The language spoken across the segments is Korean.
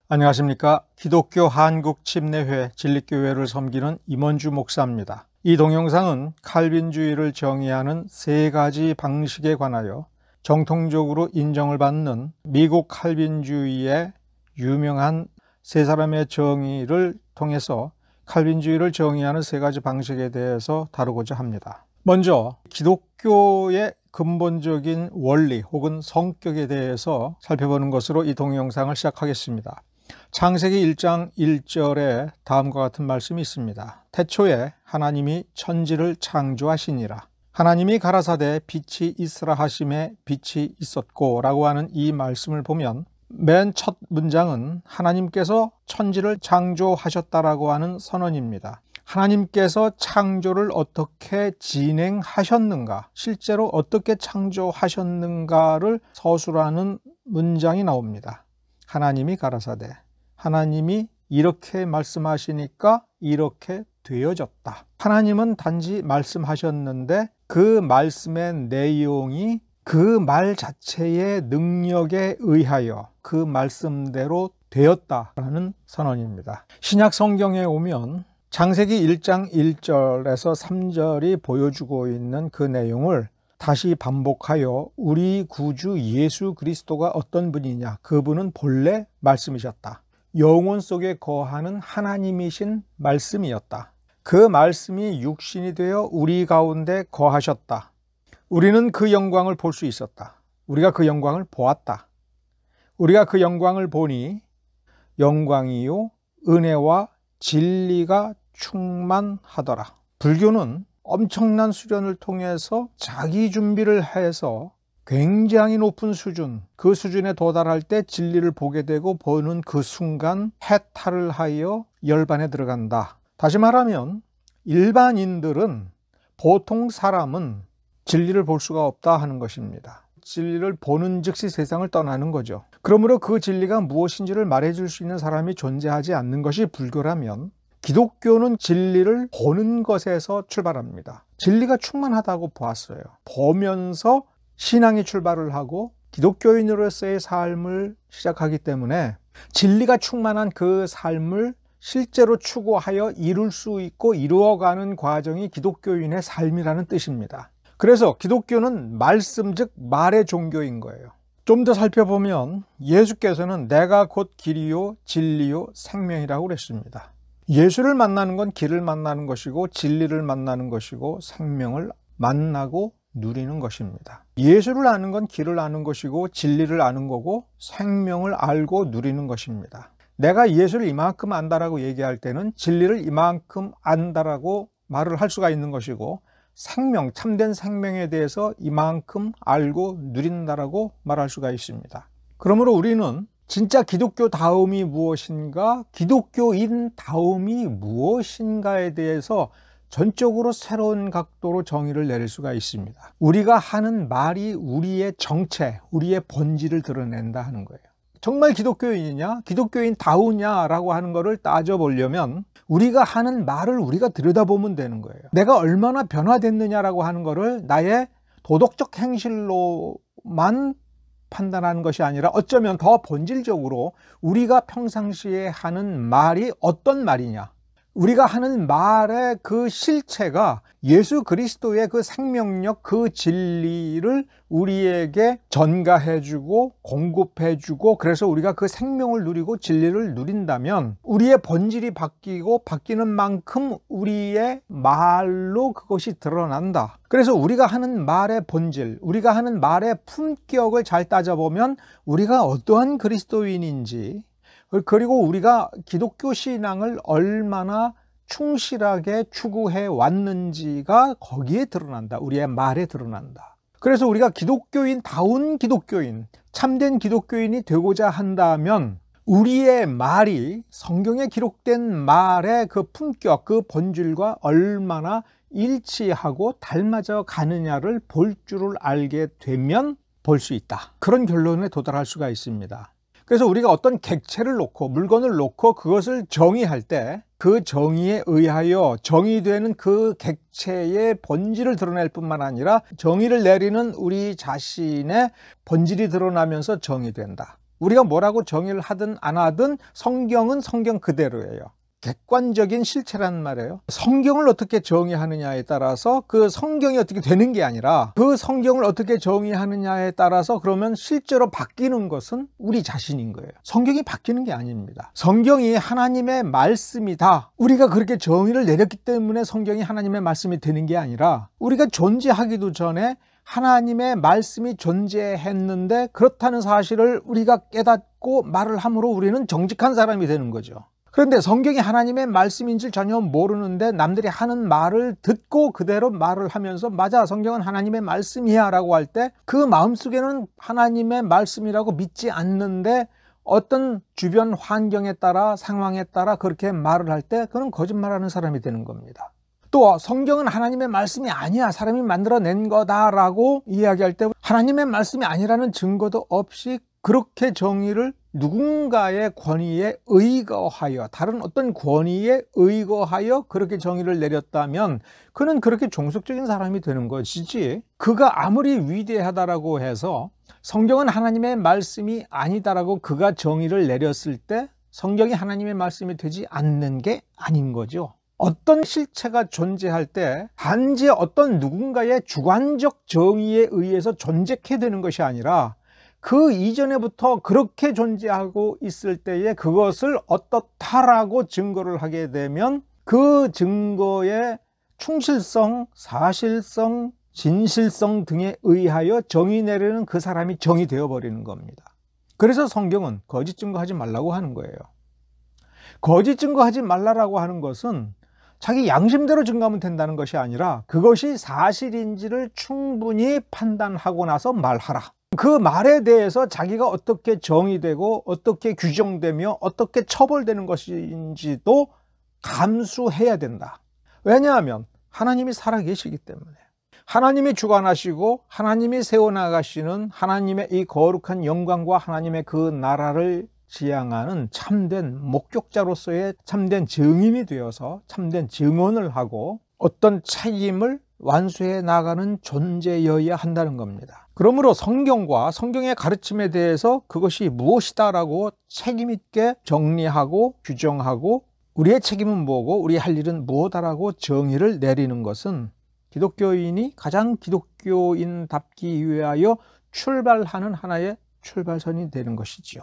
안녕하십니까. 기독교 한국침례회 진리교회를 섬기는 임원주 목사입니다. 이 동영상은 칼빈주의를 정의하는 세 가지 방식에 관하여 정통적으로 인정을 받는 미국 칼빈주의의 유명한 세 사람의 정의를 통해서 칼빈주의를 정의하는 세 가지 방식에 대해서 다루고자 합니다. 먼저 기독교의 근본적인 원리 혹은 성격에 대해서 살펴보는 것으로 이 동영상을 시작하겠습니다. 창세기 1장 1절에 다음과 같은 말씀이 있습니다. 태초에 하나님이 천지를 창조하시니라. 하나님이 가라사대 빛이 있으라 하심에 빛이 있었고 라고 하는 이 말씀을 보면 맨 첫 문장은 하나님께서 천지를 창조하셨다라고 하는 선언입니다. 하나님께서 창조를 어떻게 진행하셨는가, 실제로 어떻게 창조하셨는가를 서술하는 문장이 나옵니다. 하나님이 가라사대, 하나님이 이렇게 말씀하시니까 이렇게 되어졌다. 하나님은 단지 말씀하셨는데 그 말씀의 내용이 그 말 자체의 능력에 의하여 그 말씀대로 되었다라는 선언입니다. 신약 성경에 오면 창세기 1장 1절에서 3절이 보여주고 있는 그 내용을 다시 반복하여 우리 구주 예수 그리스도가 어떤 분이냐, 그분은 본래 말씀이셨다. 영혼 속에 거하는 하나님이신 말씀이었다. 그 말씀이 육신이 되어 우리 가운데 거하셨다. 우리는 그 영광을 볼 수 있었다. 우리가 그 영광을 보았다. 우리가 그 영광을 보니 영광이요 은혜와 진리가 충만하더라. 불교는 엄청난 수련을 통해서 자기 준비를 해서 굉장히 높은 수준, 그 수준에 도달할 때 진리를 보게 되고 보는 그 순간 해탈을 하여 열반에 들어간다. 다시 말하면 일반인들은, 보통 사람은 진리를 볼 수가 없다 하는 것입니다. 진리를 보는 즉시 세상을 떠나는 거죠. 그러므로 그 진리가 무엇인지를 말해줄 수 있는 사람이 존재하지 않는 것이 불교라면, 기독교는 진리를 보는 것에서 출발합니다. 진리가 충만하다고 보았어요. 보면서 신앙이 출발을 하고 기독교인으로서의 삶을 시작하기 때문에 진리가 충만한 그 삶을 실제로 추구하여 이룰 수 있고 이루어가는 과정이 기독교인의 삶이라는 뜻입니다. 그래서 기독교는 말씀, 즉 말의 종교인 거예요. 좀 더 살펴보면 예수께서는 내가 곧 길이요 진리요 생명이라고 그랬습니다. 예수를 만나는 건 길을 만나는 것이고 진리를 만나는 것이고 생명을 만나고 누리는 것입니다. 예수를 아는 건 길을 아는 것이고 진리를 아는 거고 생명을 알고 누리는 것입니다. 내가 예수를 이만큼 안다라고 얘기할 때는 진리를 이만큼 안다라고 말을 할 수가 있는 것이고, 생명, 참된 생명에 대해서 이만큼 알고 누린다라고 말할 수가 있습니다. 그러므로 우리는 진짜 기독교다움이 무엇인가, 기독교인다움이 무엇인가에 대해서 전적으로 새로운 각도로 정의를 내릴 수가 있습니다. 우리가 하는 말이 우리의 정체, 우리의 본질을 드러낸다 하는 거예요. 정말 기독교인이냐, 기독교인다우냐라고 하는 것을 따져보려면 우리가 하는 말을 우리가 들여다보면 되는 거예요. 내가 얼마나 변화됐느냐라고 하는 것을 나의 도덕적 행실로만 판단하는 것이 아니라 어쩌면 더 본질적으로 우리가 평상시에 하는 말이 어떤 말이냐, 우리가 하는 말의 그 실체가 예수 그리스도의 그 생명력, 그 진리를 우리에게 전가해주고 공급해주고, 그래서 우리가 그 생명을 누리고 진리를 누린다면 우리의 본질이 바뀌고 바뀌는 만큼 우리의 말로 그것이 드러난다. 그래서 우리가 하는 말의 본질, 우리가 하는 말의 품격을 잘 따져보면 우리가 어떠한 그리스도인인지, 그리고 우리가 기독교 신앙을 얼마나 충실하게 추구해 왔는지가 거기에 드러난다. 우리의 말에 드러난다. 그래서 우리가 기독교인다운 기독교인, 참된 기독교인이 되고자 한다면 우리의 말이 성경에 기록된 말의 그 품격, 그 본질과 얼마나 일치하고 닮아져 가느냐를 볼 줄을 알게 되면 볼 수 있다. 그런 결론에 도달할 수가 있습니다. 그래서 우리가 어떤 객체를 놓고, 물건을 놓고 그것을 정의할 때 그 정의에 의하여 정의되는 그 객체의 본질을 드러낼 뿐만 아니라 정의를 내리는 우리 자신의 본질이 드러나면서 정의된다. 우리가 뭐라고 정의를 하든 안 하든 성경은 성경 그대로예요. 객관적인 실체라는 말이에요. 성경을 어떻게 정의하느냐에 따라서 그 성경이 어떻게 되는 게 아니라 그 성경을 어떻게 정의하느냐에 따라서 그러면 실제로 바뀌는 것은 우리 자신인 거예요. 성경이 바뀌는 게 아닙니다. 성경이 하나님의 말씀이다. 우리가 그렇게 정의를 내렸기 때문에 성경이 하나님의 말씀이 되는 게 아니라 우리가 존재하기도 전에 하나님의 말씀이 존재했는데 그렇다는 사실을 우리가 깨닫고 말을 함으로 우리는 정직한 사람이 되는 거죠. 그런데 성경이 하나님의 말씀인지 전혀 모르는데 남들이 하는 말을 듣고 그대로 말을 하면서 맞아, 성경은 하나님의 말씀이야 라고 할 때 그 마음속에는 하나님의 말씀이라고 믿지 않는데 어떤 주변 환경에 따라 상황에 따라 그렇게 말을 할 때 그는 거짓말하는 사람이 되는 겁니다. 또 성경은 하나님의 말씀이 아니야, 사람이 만들어낸 거다라고 이야기할 때 하나님의 말씀이 아니라는 증거도 없이 그렇게 정의를 누군가의 권위에 의거하여, 다른 어떤 권위에 의거하여 그렇게 정의를 내렸다면 그는 그렇게 종속적인 사람이 되는 것이지, 그가 아무리 위대하다라고 해서 성경은 하나님의 말씀이 아니다라고 그가 정의를 내렸을 때 성경이 하나님의 말씀이 되지 않는 게 아닌 거죠. 어떤 실체가 존재할 때 단지 어떤 누군가의 주관적 정의에 의해서 존재케 되는 것이 아니라 그 이전에부터 그렇게 존재하고 있을 때에 그것을 어떻다라고 증거를 하게 되면 그 증거의 충실성, 사실성, 진실성 등에 의하여 정의 내리는 그 사람이 정이 되어 버리는 겁니다. 그래서 성경은 거짓 증거하지 말라고 하는 거예요. 거짓 증거하지 말라고 하는 것은 자기 양심대로 증거하면 된다는 것이 아니라 그것이 사실인지를 충분히 판단하고 나서 말하라. 그 말에 대해서 자기가 어떻게 정의되고 어떻게 규정되며 어떻게 처벌되는 것인지도 감수해야 된다. 왜냐하면 하나님이 살아계시기 때문에, 하나님이 주관하시고 하나님이 세워나가시는 하나님의 이 거룩한 영광과 하나님의 그 나라를 지향하는 참된 목격자로서의 참된 증인이 되어서 참된 증언을 하고 어떤 책임을 완수해 나가는 존재여야 한다는 겁니다. 그러므로 성경과 성경의 가르침에 대해서 그것이 무엇이다라고 책임 있게 정리하고 규정하고 우리의 책임은 뭐고 우리 할 일은 무엇이다라고 정의를 내리는 것은 기독교인이 가장 기독교인답기 위하여 출발하는 하나의 출발선이 되는 것이지요.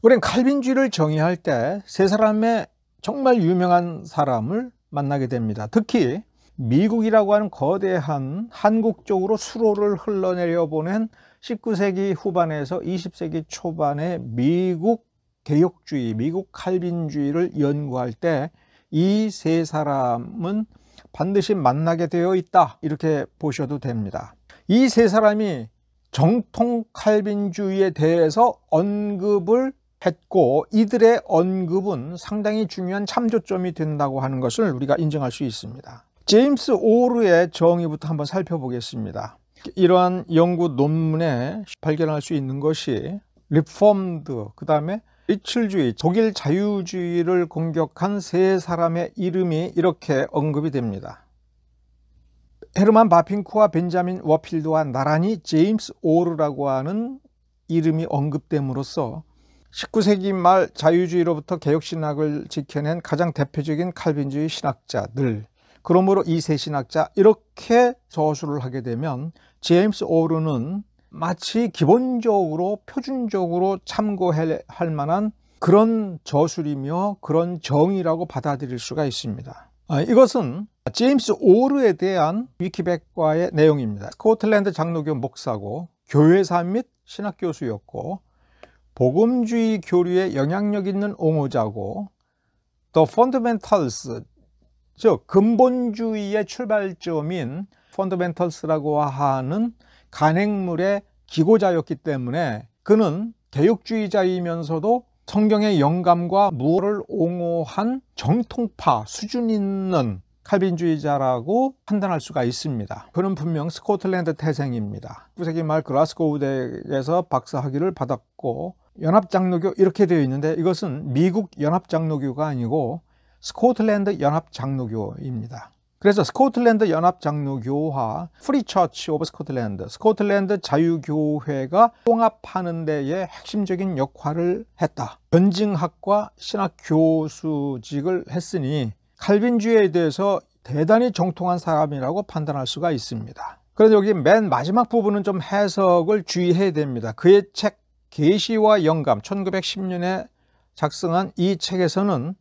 우리는 칼빈주의를 정의할 때 세 사람의 정말 유명한 사람을 만나게 됩니다. 특히 미국이라고 하는 거대한 한국 쪽으로 수로를 흘러내려 보낸 19세기 후반에서 20세기 초반의 미국 개혁주의, 미국 칼빈주의를 연구할 때 이 세 사람은 반드시 만나게 되어 있다, 이렇게 보셔도 됩니다. 이 세 사람이 정통 칼빈주의에 대해서 언급을 했고 이들의 언급은 상당히 중요한 참조점이 된다고 하는 것을 우리가 인정할 수 있습니다. 제임스 오르의 정의부터 한번 살펴보겠습니다. 이러한 연구 논문에 발견할 수 있는 것이 리폼드, 그 다음에 리첼주의, 독일 자유주의를 공격한 세 사람의 이름이 이렇게 언급이 됩니다. 헤르만 바핑크와 벤자민 워필드와 나란히 제임스 오르라고 하는 이름이 언급됨으로써 19세기 말 자유주의로부터 개혁신학을 지켜낸 가장 대표적인 칼빈주의 신학자들, 그러므로 이 세 신학자 이렇게 저술을 하게 되면 제임스 오르는 마치 기본적으로 표준적으로 참고할 만한 그런 저술이며 그런 정의라고 받아들일 수가 있습니다. 이것은 제임스 오르에 대한 위키백과의 내용입니다. 스코틀랜드 장로교 목사고 교회사 및 신학교수였고 복음주의 교류에 영향력 있는 옹호자고 The Fundamentals, 즉 근본주의의 출발점인 Fundamentals라고 하는 간행물의 기고자였기 때문에 그는 개혁주의자이면서도 성경의 영감과 무엇을 옹호한 정통파 수준 있는 칼빈주의자라고 판단할 수가 있습니다. 그는 분명 스코틀랜드 태생입니다. 19세기 말 글라스고우 대학에서 박사학위를 받았고 연합장로교 이렇게 되어 있는데 이것은 미국 연합장로교가 아니고 스코틀랜드 연합장로교입니다. 그래서 스코틀랜드 연합장로교와 프리 처치 오브 스코틀랜드, 스코틀랜드 자유교회가 통합하는 데에 핵심적인 역할을 했다. 변증학과 신학 교수직을 했으니 칼빈주의에 대해서 대단히 정통한 사람이라고 판단할 수가 있습니다. 그런데 여기 맨 마지막 부분은 좀 해석을 주의해야 됩니다. 그의 책 계시와 영감 1910년에 작성한 이 책에서는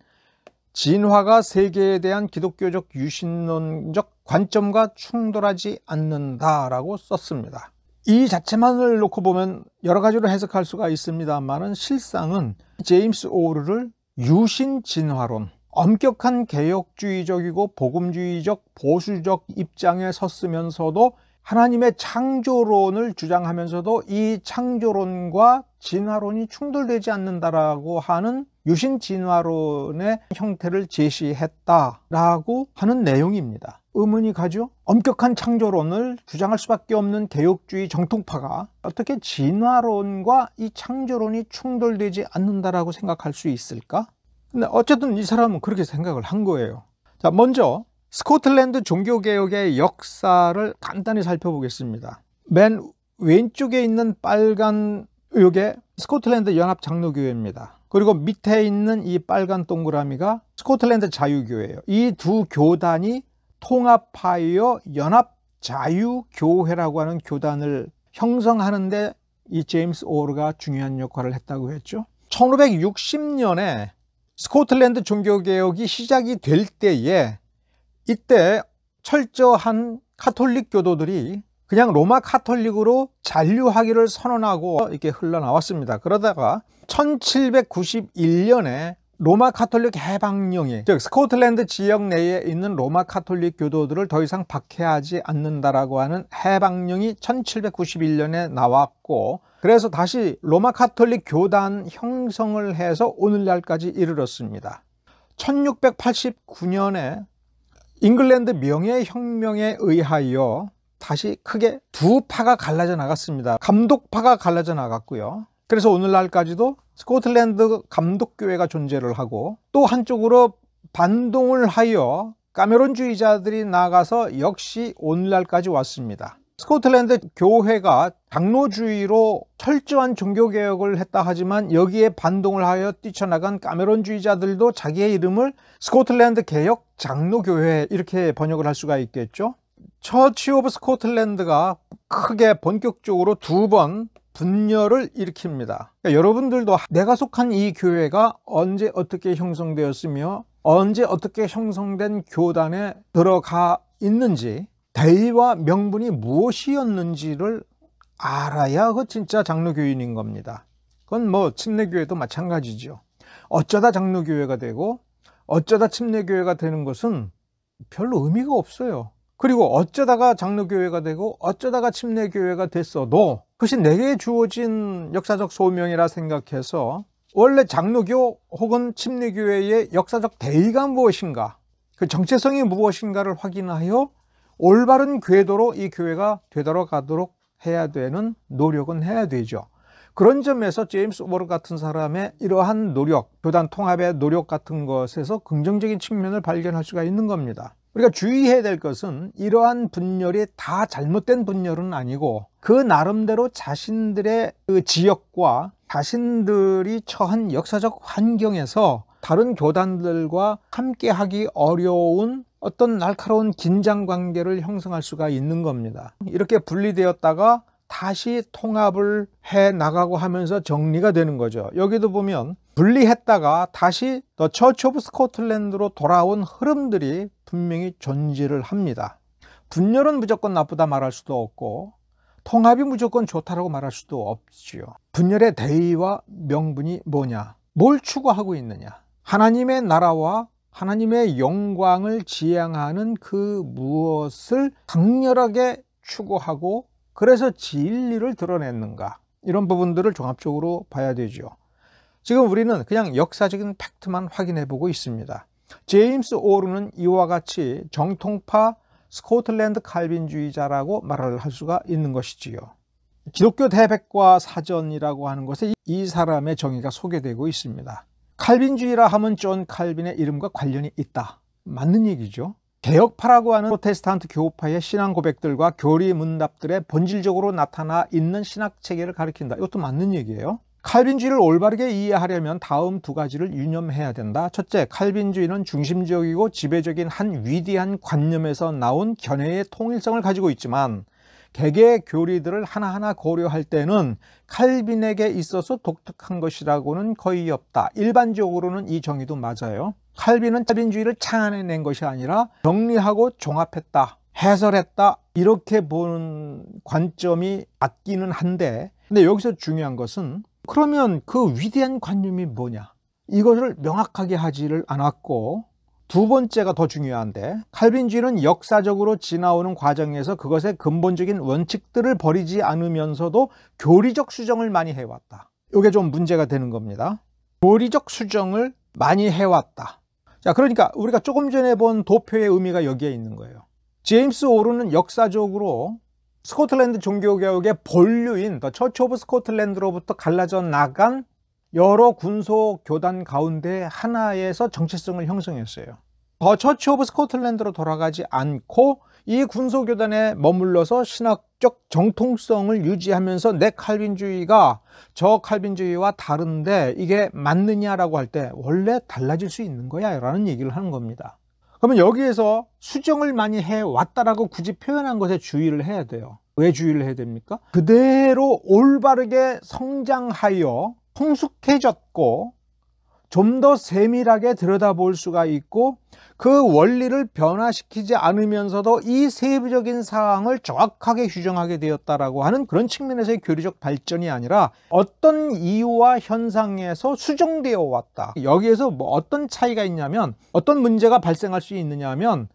진화가 세계에 대한 기독교적 유신론적 관점과 충돌하지 않는다라고 썼습니다. 이 자체만을 놓고 보면 여러 가지로 해석할 수가 있습니다만은 실상은 제임스 오르를 유신 진화론, 엄격한 개혁주의적이고 복음주의적 보수적 입장에 섰으면서도 하나님의 창조론을 주장하면서도 이 창조론과 진화론이 충돌되지 않는다라고 하는 유신 진화론의 형태를 제시했다라고 하는 내용입니다. 의문이 가죠? 엄격한 창조론을 주장할 수밖에 없는 개혁주의 정통파가 어떻게 진화론과 이 창조론이 충돌되지 않는다라고 생각할 수 있을까? 근데 어쨌든 이 사람은 그렇게 생각을 한 거예요. 자, 먼저 스코틀랜드 종교개혁의 역사를 간단히 살펴보겠습니다. 맨 왼쪽에 있는 빨간 요게 스코틀랜드 연합장로교회입니다. 그리고 밑에 있는 이 빨간 동그라미가 스코틀랜드 자유교회예요. 이 두 교단이 통합하여 연합자유교회라고 하는 교단을 형성하는데 이 제임스 오르가 중요한 역할을 했다고 했죠. 1560년에 스코틀랜드 종교개혁이 시작이 될 때에 이때 철저한 카톨릭 교도들이 그냥 로마 카톨릭으로 잔류하기를 선언하고 이렇게 흘러나왔습니다. 그러다가 1791년에 로마 카톨릭 해방령이, 즉 스코틀랜드 지역 내에 있는 로마 카톨릭 교도들을 더 이상 박해하지 않는다라고 하는 해방령이 1791년에 나왔고, 그래서 다시 로마 카톨릭 교단 형성을 해서 오늘날까지 이르렀습니다. 1689년에 잉글랜드 명예혁명에 의하여 다시 크게 두 파가 갈라져 나갔습니다. 감독파가 갈라져 나갔고요. 그래서 오늘날까지도 스코틀랜드 감독교회가 존재를 하고, 또 한쪽으로 반동을 하여 까메론주의자들이 나가서 역시 오늘날까지 왔습니다. 스코틀랜드 교회가 장로주의로 철저한 종교개혁을 했다 하지만 여기에 반동을 하여 뛰쳐나간 까메론주의자들도 자기의 이름을 스코틀랜드 개혁 장로교회 이렇게 번역을 할 수가 있겠죠. 처치 오브 스코틀랜드가 크게 본격적으로 두 번 분열을 일으킵니다. 그러니까 여러분들도 내가 속한 이 교회가 언제 어떻게 형성되었으며 언제 어떻게 형성된 교단에 들어가 있는지, 대의와 명분이 무엇이었는지를 알아야 그 진짜 장로교인인 겁니다. 그건 뭐 침례교회도 마찬가지죠. 어쩌다 장로교회가 되고 어쩌다 침례교회가 되는 것은 별로 의미가 없어요. 그리고 어쩌다가 장로교회가 되고 어쩌다가 침례교회가 됐어도 그것이 내게 주어진 역사적 소명이라 생각해서 원래 장로교 혹은 침례교회의 역사적 대의가 무엇인가, 그 정체성이 무엇인가를 확인하여 올바른 궤도로 이 교회가 되돌아가도록 해야 되는 노력은 해야 되죠. 그런 점에서 제임스 오르 같은 사람의 이러한 노력, 교단 통합의 노력 같은 것에서 긍정적인 측면을 발견할 수가 있는 겁니다. 우리가 주의해야 될 것은 이러한 분열이 다 잘못된 분열은 아니고 그 나름대로 자신들의 그 지역과 자신들이 처한 역사적 환경에서 다른 교단들과 함께하기 어려운 어떤 날카로운 긴장 관계를 형성할 수가 있는 겁니다. 이렇게 분리되었다가 다시 통합을 해 나가고 하면서 정리가 되는 거죠. 여기도 보면 분리했다가 다시 더 처치 오브 스코틀랜드로 돌아온 흐름들이 분명히 존재를 합니다. 분열은 무조건 나쁘다 말할 수도 없고 통합이 무조건 좋다라고 말할 수도 없지요. 분열의 대의와 명분이 뭐냐? 뭘 추구하고 있느냐? 하나님의 나라와 하나님의 영광을 지향하는 그 무엇을 강렬하게 추구하고 그래서 진리를 드러냈는가, 이런 부분들을 종합적으로 봐야 되죠. 지금 우리는 그냥 역사적인 팩트만 확인해 보고 있습니다. 제임스 오르는 이와 같이 정통파 스코틀랜드 칼빈주의자라고 말을 할 수가 있는 것이지요. 기독교 대백과 사전이라고 하는 것에 이 사람의 정의가 소개되고 있습니다. 칼빈주의라 하면 존 칼빈의 이름과 관련이 있다, 맞는 얘기죠. 개혁파라고 하는 프로테스탄트 교파의 신앙 고백들과 교리 문답들에 본질적으로 나타나 있는 신학 체계를 가리킨다. 이것도 맞는 얘기예요. 칼빈주의를 올바르게 이해하려면 다음 두 가지를 유념해야 된다. 첫째, 칼빈주의는 중심적이고 지배적인 한 위대한 관념에서 나온 견해의 통일성을 가지고 있지만 개개의 교리들을 하나하나 고려할 때는 칼빈에게 있어서 독특한 것이라고는 거의 없다. 일반적으로는 이 정의도 맞아요. 칼빈은 칼빈주의를 창안해낸 것이 아니라 정리하고 종합했다, 해설했다, 이렇게 보는 관점이 맞기는 한데, 근데 여기서 중요한 것은 그러면 그 위대한 관념이 뭐냐, 이것을 명확하게 하지를 않았고, 두 번째가 더 중요한데, 칼빈주의는 역사적으로 지나오는 과정에서 그것의 근본적인 원칙들을 버리지 않으면서도 교리적 수정을 많이 해왔다. 이게 좀 문제가 되는 겁니다. 교리적 수정을 많이 해왔다. 자, 그러니까 우리가 조금 전에 본 도표의 의미가 여기에 있는 거예요. 제임스 오루는 역사적으로 스코틀랜드 종교개혁의 본류인 더 처치 오브 스코틀랜드로부터 갈라져 나간 여러 군소 교단 가운데 하나에서 정체성을 형성했어요. 더 처치 오브 스코틀랜드로 돌아가지 않고 이 군소 교단에 머물러서 신학적 정통성을 유지하면서 내 칼빈주의가 저 칼빈주의와 다른데 이게 맞느냐라고 할 때 원래 달라질 수 있는 거야 라는 얘기를 하는 겁니다. 그러면 여기에서 수정을 많이 해왔다라고 굳이 표현한 것에 주의를 해야 돼요. 왜 주의를 해야 됩니까? 그대로 올바르게 성장하여 성숙해졌고 좀 더 세밀하게 들여다볼 수가 있고 그 원리를 변화시키지 않으면서도 이 세부적인 사항을 정확하게 규정하게 되었다라고 하는 그런 측면에서의 교리적 발전이 아니라 어떤 이유와 현상에서 수정되어 왔다. 여기에서 뭐 어떤 차이가 있냐면, 어떤 문제가 발생할 수 있느냐 하면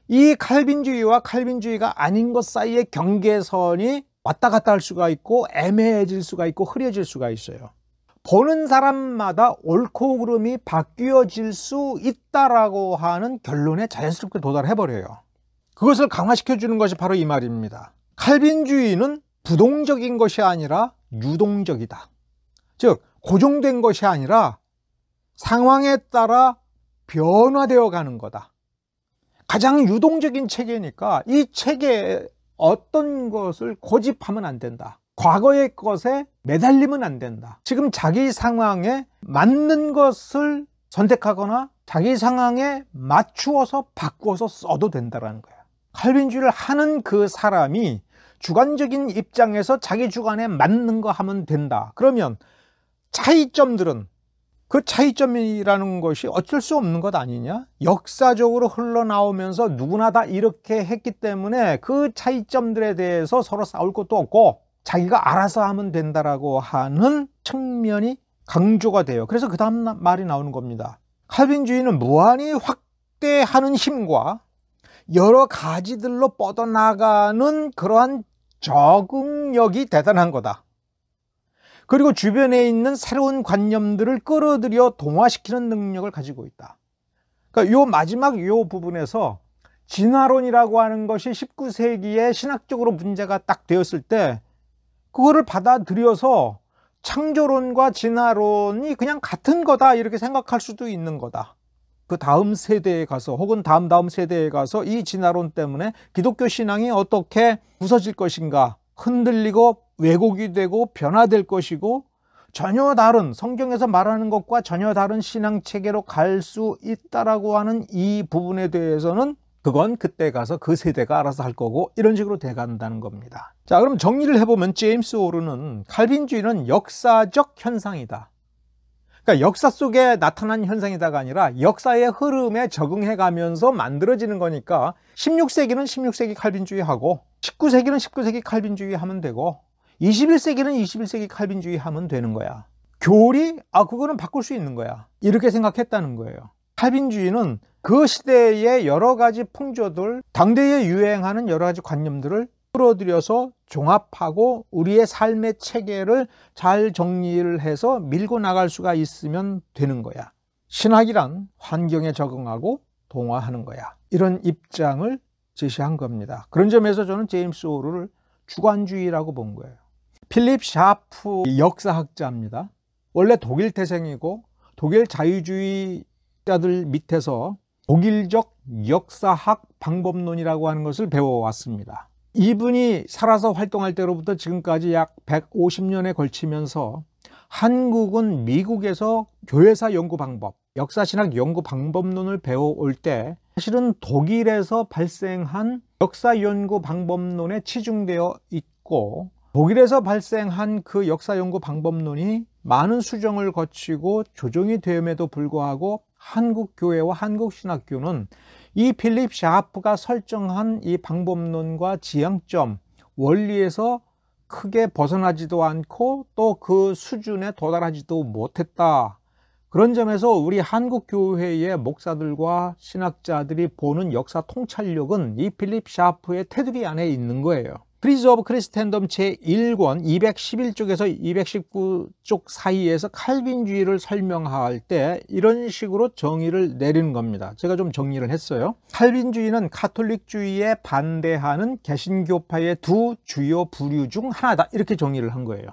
이 칼빈주의와 칼빈주의가 아닌 것 사이의 경계선이 왔다 갔다 할 수가 있고 애매해질 수가 있고 흐려질 수가 있어요. 보는 사람마다 옳고 그름이 바뀌어질 수 있다라고 하는 결론에 자연스럽게 도달해버려요. 그것을 강화시켜주는 것이 바로 이 말입니다. 칼빈주의는 부동적인 것이 아니라 유동적이다. 즉 고정된 것이 아니라 상황에 따라 변화되어 가는 거다. 가장 유동적인 체계니까 이 체계에 어떤 것을 고집하면 안 된다. 과거의 것에 매달리면 안 된다. 지금 자기 상황에 맞는 것을 선택하거나 자기 상황에 맞추어서 바꾸어서 써도 된다는 거예요. 칼빈주의를 하는 그 사람이 주관적인 입장에서 자기 주관에 맞는 거 하면 된다. 그러면 차이점들은, 그 차이점이라는 것이 어쩔 수 없는 것 아니냐? 역사적으로 흘러나오면서 누구나 다 이렇게 했기 때문에 그 차이점들에 대해서 서로 싸울 것도 없고 자기가 알아서 하면 된다라고 하는 측면이 강조가 돼요. 그래서 그 다음 말이 나오는 겁니다. 칼빈주의는 무한히 확대하는 힘과 여러 가지들로 뻗어나가는 그러한 적응력이 대단한 거다. 그리고 주변에 있는 새로운 관념들을 끌어들여 동화시키는 능력을 가지고 있다. 그러니까 요 마지막 요 부분에서 진화론이라고 하는 것이 19세기에 신학적으로 문제가 딱 되었을 때 그거를 받아들여서 창조론과 진화론이 그냥 같은 거다 이렇게 생각할 수도 있는 거다. 그 다음 세대에 가서 혹은 다음 세대에 가서 이 진화론 때문에 기독교 신앙이 어떻게 부서질 것인가, 흔들리고 왜곡이 되고 변화될 것이고 전혀 다른, 성경에서 말하는 것과 전혀 다른 신앙 체계로 갈 수 있다라고 하는 이 부분에 대해서는 그건 그때 가서 그 세대가 알아서 할 거고 이런 식으로 돼간다는 겁니다. 자, 그럼 정리를 해보면 제임스 오루는 칼빈주의는 역사적 현상이다. 그러니까 역사 속에 나타난 현상이다가 아니라 역사의 흐름에 적응해 가면서 만들어지는 거니까 16세기는 16세기 칼빈주의 하고 19세기는 19세기 칼빈주의 하면 되고 21세기는 21세기 칼빈주의 하면 되는 거야. 교리? 그거는 바꿀 수 있는 거야. 이렇게 생각했다는 거예요. 칼빈주의는 그 시대의 여러 가지 풍조들, 당대에 유행하는 여러 가지 관념들을 끌어들여서 종합하고 우리의 삶의 체계를 잘 정리를 해서 밀고 나갈 수가 있으면 되는 거야. 신학이란 환경에 적응하고 동화하는 거야. 이런 입장을 제시한 겁니다. 그런 점에서 저는 제임스 오루를 주관주의라고 본 거예요. 필립 샤프 역사학자입니다. 원래 독일 태생이고 독일 자유주의자들 밑에서 독일적 역사학 방법론이라고 하는 것을 배워왔습니다. 이분이 살아서 활동할 때로부터 지금까지 약 150년에 걸치면서 한국은 미국에서 교회사 연구 방법, 역사신학 연구 방법론을 배워올 때 사실은 독일에서 발생한 역사 연구 방법론에 치중되어 있고, 독일에서 발생한 그 역사 연구 방법론이 많은 수정을 거치고 조정이 됨에도 불구하고 한국교회와 한국신학교는 이 필립 샤프가 설정한 이 방법론과 지향점, 원리에서 크게 벗어나지도 않고 또 그 수준에 도달하지도 못했다. 그런 점에서 우리 한국교회의 목사들과 신학자들이 보는 역사 통찰력은 이 필립 샤프의 테두리 안에 있는 거예요. 크리즈 오브 크리스텐덤 제1권 211쪽에서 219쪽 사이에서 칼빈주의를 설명할 때 이런 식으로 정의를 내리는 겁니다. 제가 좀 정리를 했어요. 칼빈주의는 가톨릭주의에 반대하는 개신교파의 두 주요 부류 중 하나다, 이렇게 정의를 한 거예요.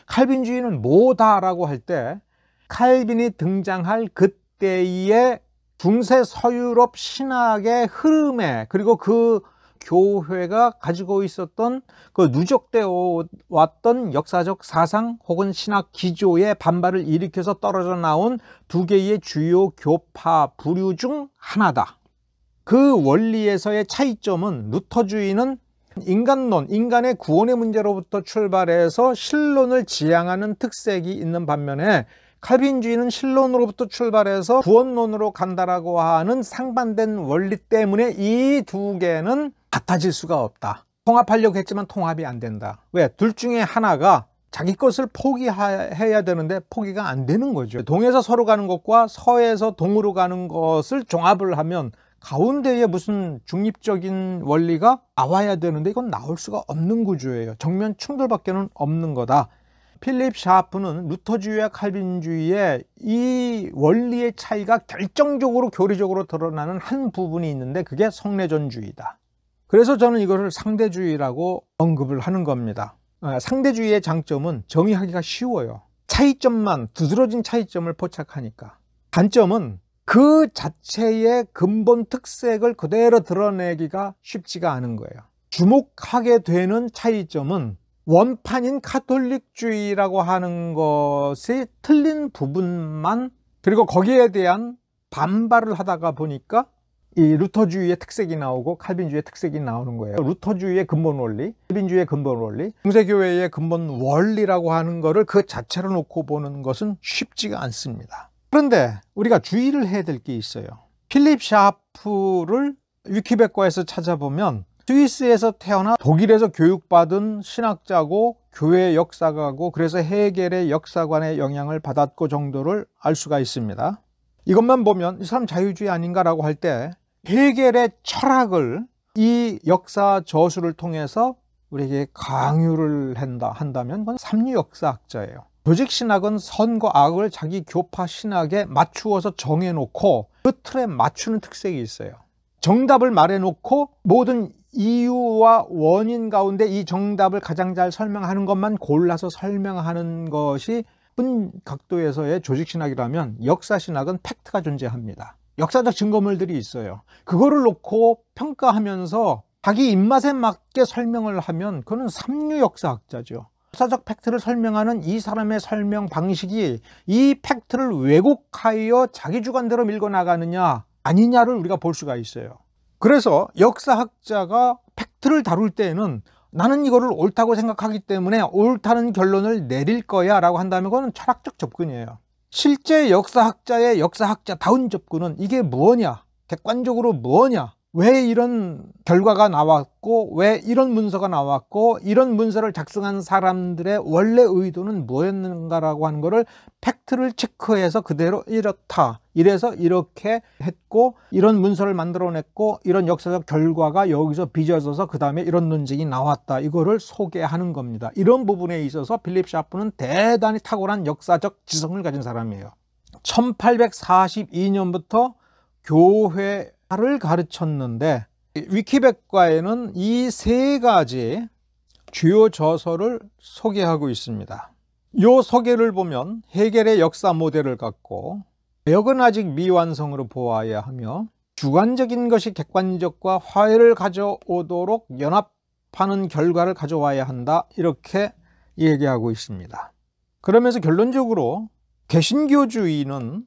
칼빈주의는 뭐다라고 할 때 칼빈이 등장할 그때의 중세 서유럽 신학의 흐름에, 그리고 그 교회가 가지고 있었던 그 누적되어 왔던 역사적 사상 혹은 신학 기조의 반발을 일으켜서 떨어져 나온 두 개의 주요 교파 부류 중 하나다. 그 원리에서의 차이점은, 루터주의는 인간론, 인간의 구원의 문제로부터 출발해서 신론을 지향하는 특색이 있는 반면에 칼빈주의는 신론으로부터 출발해서 구원론으로 간다라고 하는 상반된 원리 때문에 이 두 개는 같아질 수가 없다. 통합하려고 했지만 통합이 안 된다. 왜? 둘 중에 하나가 자기 것을 포기해야 되는데 포기가 안 되는 거죠. 동에서 서로 가는 것과 서에서 동으로 가는 것을 종합을 하면 가운데에 무슨 중립적인 원리가 나와야 되는데 이건 나올 수가 없는 구조예요. 정면 충돌밖에는 없는 거다. 필립 샤프는 루터주의와 칼빈주의의 이 원리의 차이가 결정적으로 교리적으로 드러나는 한 부분이 있는데 그게 성례전주의다. 그래서 저는 이것을 상대주의라고 언급을 하는 겁니다. 상대주의의 장점은 정의하기가 쉬워요. 차이점만, 두드러진 차이점을 포착하니까. 단점은 그 자체의 근본 특색을 그대로 드러내기가 쉽지가 않은 거예요. 주목하게 되는 차이점은 원판인 가톨릭주의라고 하는 것이 틀린 부분만, 그리고 거기에 대한 반발을 하다가 보니까 이 루터주의의 특색이 나오고 칼빈주의의 특색이 나오는 거예요. 루터주의의 근본 원리, 칼빈주의의 근본 원리, 중세교회의 근본 원리라고 하는 거를 그 자체로 놓고 보는 것은 쉽지가 않습니다. 그런데 우리가 주의를 해야 될 게 있어요. 필립 샤프를 위키백과에서 찾아보면 스위스에서 태어나 독일에서 교육받은 신학자고 교회 역사가고, 그래서 헤겔의 역사관의 영향을 받았고 정도를 알 수가 있습니다. 이것만 보면 이 사람 자유주의 아닌가라고 할 때 헤겔의 철학을 이 역사 저술을 통해서 우리에게 강요를 한다면 그건 삼류 역사학자예요. 조직신학은 선과 악을 자기 교파 신학에 맞추어서 정해놓고 그 틀에 맞추는 특색이 있어요. 정답을 말해놓고 모든 이유와 원인 가운데 이 정답을 가장 잘 설명하는 것만 골라서 설명하는 것이 은 각도에서의 조직신학이라면, 역사신학은 팩트가 존재합니다. 역사적 증거물들이 있어요. 그거를 놓고 평가하면서 자기 입맛에 맞게 설명을 하면 그거는 삼류 역사학자죠. 역사적 팩트를 설명하는 이 사람의 설명 방식이 이 팩트를 왜곡하여 자기 주관대로 밀고나가느냐 아니냐를 우리가 볼 수가 있어요. 그래서 역사학자가 팩트를 다룰 때에는 나는 이거를 옳다고 생각하기 때문에 옳다는 결론을 내릴 거야 라고 한다면 그건 철학적 접근이에요. 실제 역사학자의 역사학자다운 접근은 이게 뭐냐, 객관적으로 뭐냐, 왜 이런 결과가 나왔고, 왜 이런 문서가 나왔고, 이런 문서를 작성한 사람들의 원래 의도는 뭐였는가라고 하는 거를 팩트를 체크해서 그대로 이렇다, 이래서 이렇게 했고, 이런 문서를 만들어냈고, 이런 역사적 결과가 여기서 빚어져서 그 다음에 이런 논쟁이 나왔다, 이거를 소개하는 겁니다. 이런 부분에 있어서 필립 샤프는 대단히 탁월한 역사적 지성을 가진 사람이에요. 1842년부터 교회 를 가르쳤는데 위키백과에는 이 세 가지 주요 저서를 소개하고 있습니다. 이 소개를 보면 헤겔의 역사 모델을 갖고 개혁은 아직 미완성으로 보아야 하며 주관적인 것이 객관적과 화해를 가져오도록 연합하는 결과를 가져와야 한다, 이렇게 얘기하고 있습니다. 그러면서 결론적으로 개신교는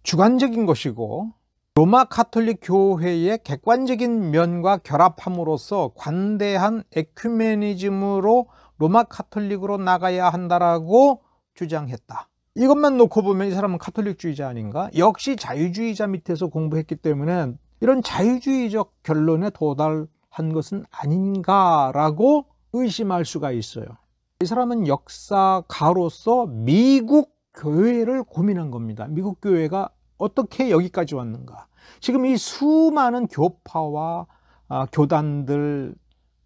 주관적인 것이고 로마 가톨릭 교회의 객관적인 면과 결합함으로써 관대한 에큐메니즘으로 로마 가톨릭으로 나가야 한다라고 주장했다. 이것만 놓고 보면 이 사람은 가톨릭주의자 아닌가? 역시 자유주의자 밑에서 공부했기 때문에 이런 자유주의적 결론에 도달한 것은 아닌가라고 의심할 수가 있어요. 이 사람은 역사가로서 미국 교회를 고민한 겁니다. 미국 교회가 어떻게 여기까지 왔는가? 지금 이 수많은 교파와 교단들,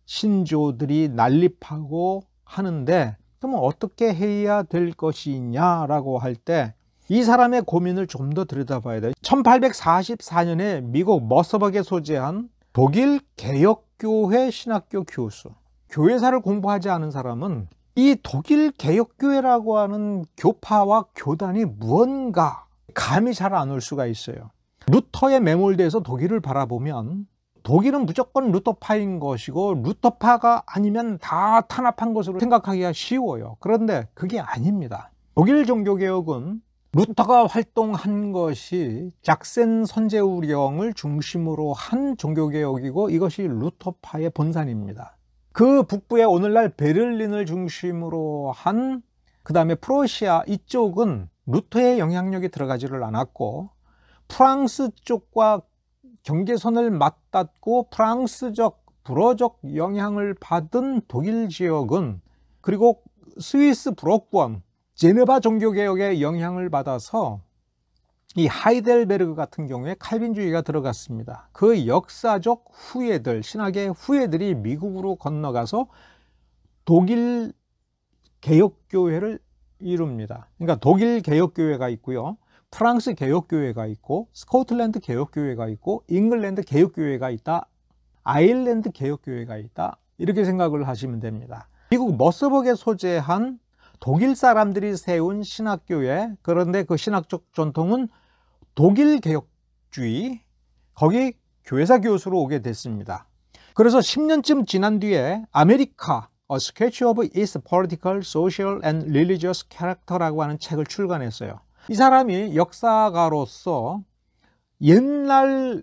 신조들이 난립하고 하는데 그러면 어떻게 해야 될 것이냐라고 할 때 이 사람의 고민을 좀 더 들여다봐야 돼요. 1844년에 미국 머서벅에 소재한 독일 개혁교회 신학교 교수, 교회사를 공부하지 않은 사람은 이 독일 개혁교회라고 하는 교파와 교단이 무언가 감이 잘 안 올 수가 있어요. 루터에 매몰돼서 독일을 바라보면 독일은 무조건 루터파인 것이고 루터파가 아니면 다 탄압한 것으로 생각하기가 쉬워요. 그런데 그게 아닙니다. 독일 종교개혁은 루터가 활동한 것이 작센 선제우령을 중심으로 한 종교개혁이고 이것이 루터파의 본산입니다. 그 북부의 오늘날 베를린을 중심으로 한 그 다음에 프로시아 이쪽은 루터의 영향력이 들어가지를 않았고 프랑스 쪽과 경계선을 맞닿고 프랑스적, 불어적 영향을 받은 독일 지역은 그리고 스위스 브로크원, 제네바 종교개혁의 영향을 받아서 이 하이델베르그 같은 경우에 칼빈주의가 들어갔습니다. 그 역사적 후예들, 신학의 후예들이 미국으로 건너가서 독일 개혁교회를 이룹니다. 그러니까 독일 개혁교회가 있고요, 프랑스 개혁교회가 있고, 스코틀랜드 개혁교회가 있고, 잉글랜드 개혁교회가 있다, 아일랜드 개혁교회가 있다, 이렇게 생각을 하시면 됩니다. 미국 머서벅에 소재한 독일 사람들이 세운 신학교회, 그런데 그 신학적 전통은 독일 개혁주의, 거기 교회사 교수로 오게 됐습니다. 그래서 10년쯤 지난 뒤에 아메리카 A Sketch of its Political, Social and Religious Character라고 하는 책을 출간했어요. 이 사람이 역사가로서 옛날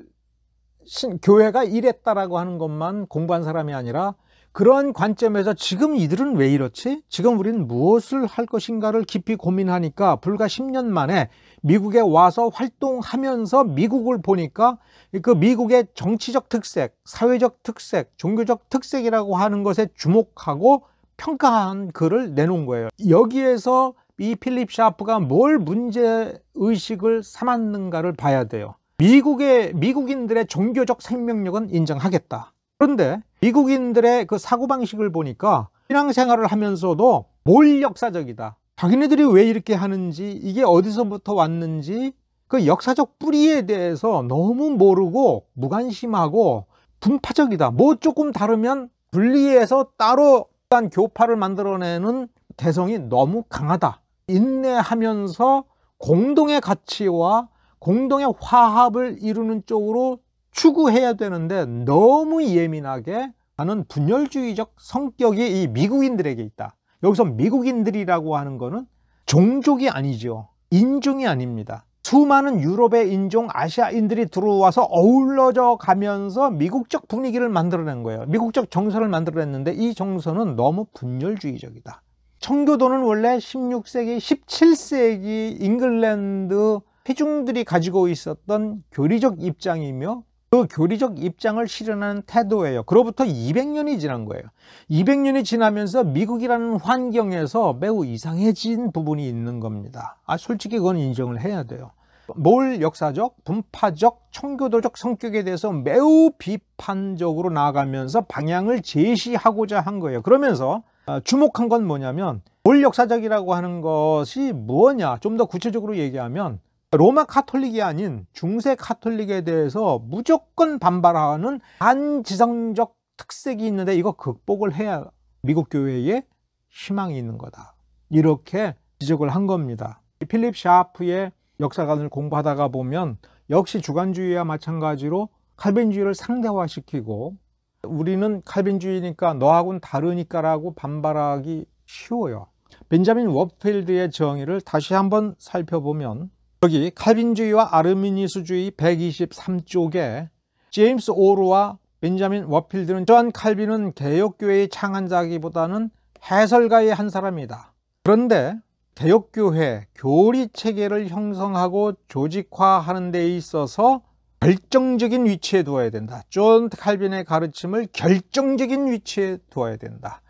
교회가 이랬다라고 하는 것만 공부한 사람이 아니라 그런 관점에서 지금 이들은 왜 이렇지? 지금 우리는 무엇을 할 것인가를 깊이 고민하니까 불과 10년 만에 미국에 와서 활동하면서 미국을 보니까 그 미국의 정치적 특색, 사회적 특색, 종교적 특색이라고 하는 것에 주목하고 평가한 글을 내놓은 거예요. 여기에서 이 필립 샤프가 뭘 문제의식을 삼았는가를 봐야 돼요. 미국인들의 종교적 생명력은 인정하겠다. 그런데 미국인들의 그 사고방식을 보니까 신앙생활을 하면서도 뭘 역사적이다, 자기네들이 왜 이렇게 하는지, 이게 어디서부터 왔는지 그 역사적 뿌리에 대해서 너무 모르고 무관심하고 분파적이다, 뭐 조금 다르면 분리해서 따로 한 교파를 만들어내는 대성이 너무 강하다, 인내하면서 공동의 가치와 공동의 화합을 이루는 쪽으로 추구해야 되는데 너무 예민하게 하는 분열주의적 성격이 이 미국인들에게 있다. 여기서 미국인들이라고 하는 거는 종족이 아니죠, 인종이 아닙니다. 수많은 유럽의 인종, 아시아인들이 들어와서 어우러져 가면서 미국적 분위기를 만들어낸 거예요. 미국적 정서를 만들어냈는데 이 정서는 너무 분열주의적이다. 청교도는 원래 16세기, 17세기 잉글랜드 회중들이 가지고 있었던 교리적 입장이며 그 교리적 입장을 실현하는 태도예요. 그로부터 200년이 지난 거예요. 200년이 지나면서 미국이라는 환경에서 매우 이상해진 부분이 있는 겁니다. 솔직히 그건 인정을 해야 돼요. 뭘 역사적, 분파적, 청교도적 성격에 대해서 매우 비판적으로 나아가면서 방향을 제시하고자 한 거예요. 그러면서 주목한 건 뭐냐면 뭘 역사적이라고 하는 것이 뭐냐, 좀 더 구체적으로 얘기하면 로마 가톨릭이 아닌 중세 가톨릭에 대해서 무조건 반발하는 반지성적 특색이 있는데 이거 극복을 해야 미국 교회에 희망이 있는 거다, 이렇게 지적을 한 겁니다. 필립 샤프의 역사관을 공부하다가 보면 역시 주관주의와 마찬가지로 칼빈주의를 상대화시키고 우리는 칼빈주의니까 너하고는 다르니까 라고 반발하기 쉬워요. 벤자민 워필드의 정의를 다시 한번 살펴보면 여기 칼빈주의와 아르미니스주의 123쪽에 제임스 오르와 벤자민 워필드는 존 칼빈은 개혁교회의 창안자기보다는 해설가의 한 사람이다. 그런데 개혁교회, 교리체계를 형성하고 조직화하는 데 있어서 결정적인 위치에 두어야 된다. 존 칼빈의 가르침을 결정적인 위치에 두어야 된다.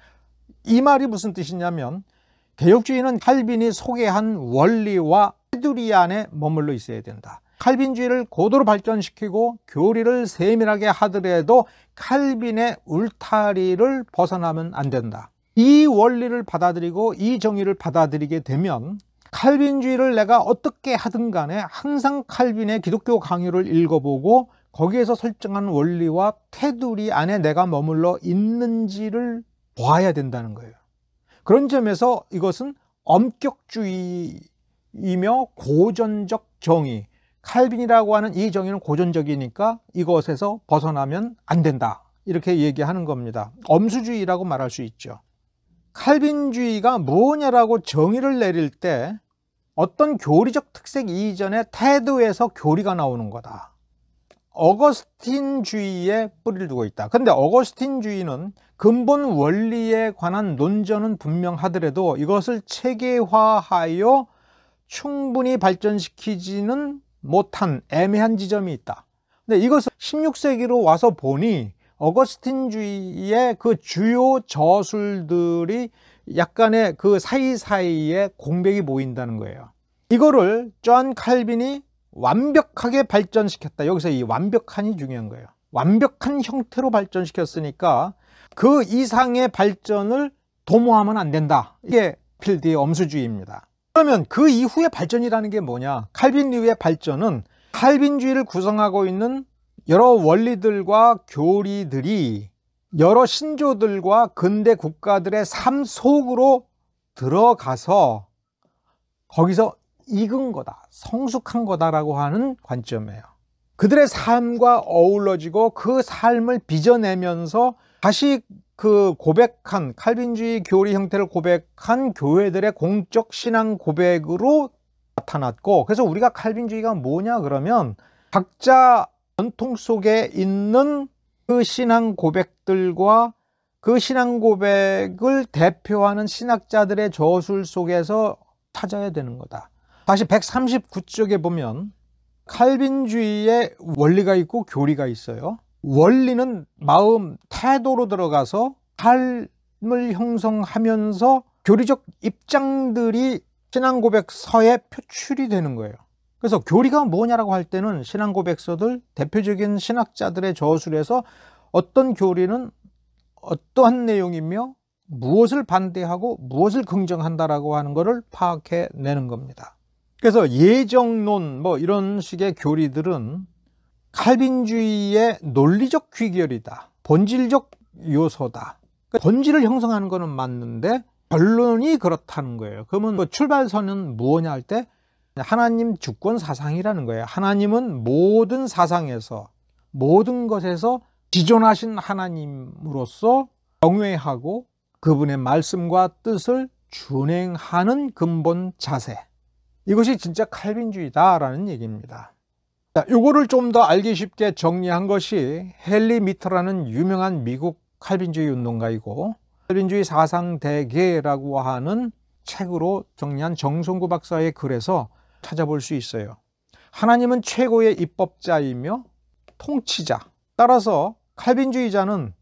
이 말이 무슨 뜻이냐면 개혁주의는 칼빈이 소개한 원리와 테두리 안에 머물러 있어야 된다. 칼빈주의를 고도로 발전시키고 교리를 세밀하게 하더라도 칼빈의 울타리를 벗어나면 안 된다. 이 원리를 받아들이고 이 정의를 받아들이게 되면 칼빈주의를 내가 어떻게 하든 간에 항상 칼빈의 기독교 강요를 읽어보고 거기에서 설정한 원리와 테두리 안에 내가 머물러 있는지를 봐야 된다는 거예요. 그런 점에서 이것은 엄격주의이며 고전적 정의, 칼빈이라고 하는 이 정의는 고전적이니까 이것에서 벗어나면 안 된다, 이렇게 얘기하는 겁니다. 엄수주의라고 말할 수 있죠. 칼빈주의가 뭐냐라고 정의를 내릴 때 어떤 교리적 특색 이전의 태도에서 교리가 나오는 거다. 어거스틴주의에 뿌리를 두고 있다. 그런데 어거스틴주의는 근본 원리에 관한 논전은 분명하더라도 이것을 체계화하여 충분히 발전시키지는 못한 애매한 지점이 있다. 근데 이것을 16세기로 와서 보니 어거스틴주의의 그 주요 저술들이 약간의 그 사이사이에 공백이 보인다는 거예요. 이거를 존 칼빈이 완벽하게 발전시켰다. 여기서 이 완벽한이 중요한 거예요. 완벽한 형태로 발전시켰으니까 그 이상의 발전을 도모하면 안 된다. 이게 필드의 엄수주의입니다. 그러면 그 이후의 발전이라는 게 뭐냐? 칼빈 이후의 발전은 칼빈주의를 구성하고 있는 여러 원리들과 교리들이 여러 신조들과 근대 국가들의 삶 속으로 들어가서 거기서 익은 거다, 성숙한 거다라고 하는 관점이에요. 그들의 삶과 어우러지고 그 삶을 빚어내면서 다시 그 고백한 칼빈주의 교리 형태를 고백한 교회들의 공적 신앙 고백으로 나타났고, 그래서 우리가 칼빈주의가 뭐냐 그러면 각자 전통 속에 있는 그 신앙 고백들과 그 신앙 고백을 대표하는 신학자들의 저술 속에서 찾아야 되는 거다. 다시 139쪽에 보면 칼빈주의의 원리가 있고 교리가 있어요. 원리는 마음, 태도로 들어가서 삶을 형성하면서 교리적 입장들이 신앙고백서에 표출이 되는 거예요. 그래서 교리가 뭐냐라고 할 때는 신앙고백서들, 대표적인 신학자들의 저술에서 어떤 교리는 어떠한 내용이며 무엇을 반대하고 무엇을 긍정한다라고 하는 것을 파악해내는 겁니다. 그래서 예정론 뭐 이런 식의 교리들은 칼빈주의의 논리적 귀결이다, 본질적 요소다. 본질을 형성하는 것은 맞는데 결론이 그렇다는 거예요. 그러면 그 출발선은 뭐냐 할 때 하나님 주권 사상이라는 거예요. 하나님은 모든 사상에서 모든 것에서 지존하신 하나님으로서 경외하고 그분의 말씀과 뜻을 준행하는 근본 자세, 이것이 진짜 칼빈주의다라는 얘기입니다. 자, 이거를 좀 더 알기 쉽게 정리한 것이 헨리 미터라는 유명한 미국 칼빈주의 운동가이고 칼빈주의 사상 대계라고 하는 책으로 정리한 정성구 박사의 글에서 찾아볼 수 있어요. 하나님은 최고의 입법자이며 통치자. 따라서 칼빈주의자는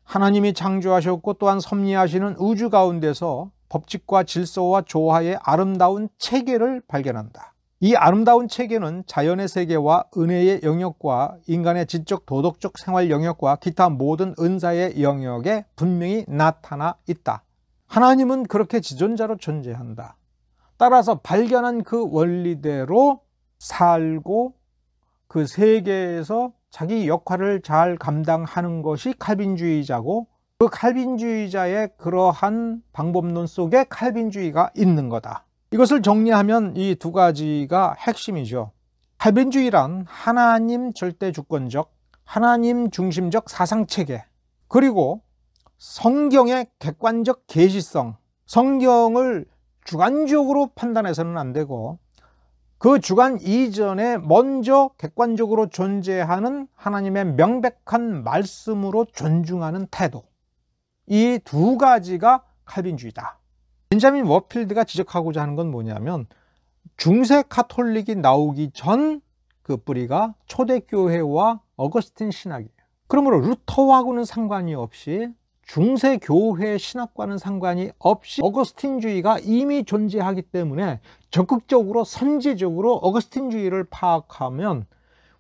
하나님이 창조하셨고 또한 섭리하시는 우주 가운데서 법칙과 질서와 조화의 아름다운 체계를 발견한다. 이 아름다운 체계는 자연의 세계와 은혜의 영역과 인간의 지적 도덕적 생활 영역과 기타 모든 은사의 영역에 분명히 나타나 있다. 하나님은 그렇게 지존자로 존재한다. 따라서 발견한 그 원리대로 살고 그 세계에서 자기 역할을 잘 감당하는 것이 칼빈주의자고, 그 칼빈주의자의 그러한 방법론 속에 칼빈주의가 있는 거다. 이것을 정리하면 이 두 가지가 핵심이죠. 칼빈주의란 하나님 절대주권적, 하나님 중심적 사상체계, 그리고 성경의 객관적 계시성, 성경을 주관적으로 판단해서는 안 되고 그 주관 이전에 먼저 객관적으로 존재하는 하나님의 명백한 말씀으로 존중하는 태도, 이 두 가지가 칼빈주의다. 벤자민 워필드가 지적하고자 하는 건 뭐냐면 중세 카톨릭이 나오기 전 그 뿌리가 초대교회와 어거스틴 신학이에요. 그러므로 루터하고는 상관이 없이 중세 교회 신학과는 상관이 없이 어거스틴주의가 이미 존재하기 때문에 적극적으로 선제적으로 어거스틴주의를 파악하면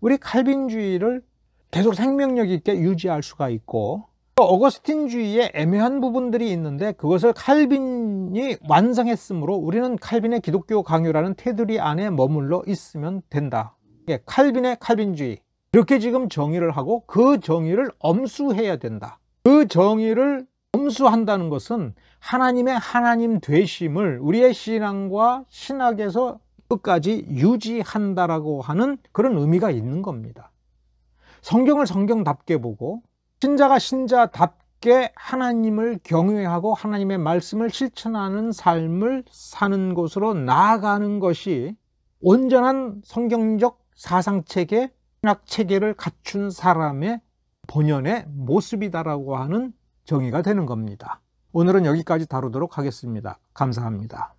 우리 칼빈주의를 계속 생명력 있게 유지할 수가 있고, 어거스틴주의의 애매한 부분들이 있는데 그것을 칼빈이 완성했으므로 우리는 칼빈의 기독교 강요라는 테두리 안에 머물러 있으면 된다. 칼빈의 칼빈주의, 이렇게 지금 정의를 하고 그 정의를 엄수해야 된다. 그 정의를 엄수한다는 것은 하나님의 하나님 되심을 우리의 신앙과 신학에서 끝까지 유지한다라고 하는 그런 의미가 있는 겁니다. 성경을 성경답게 보고 신자가 신자답게 하나님을 경외하고 하나님의 말씀을 실천하는 삶을 사는 곳으로 나아가는 것이 온전한 성경적 사상체계, 신학체계를 갖춘 사람의 본연의 모습이다라고 하는 정의가 되는 겁니다. 오늘은 여기까지 다루도록 하겠습니다. 감사합니다.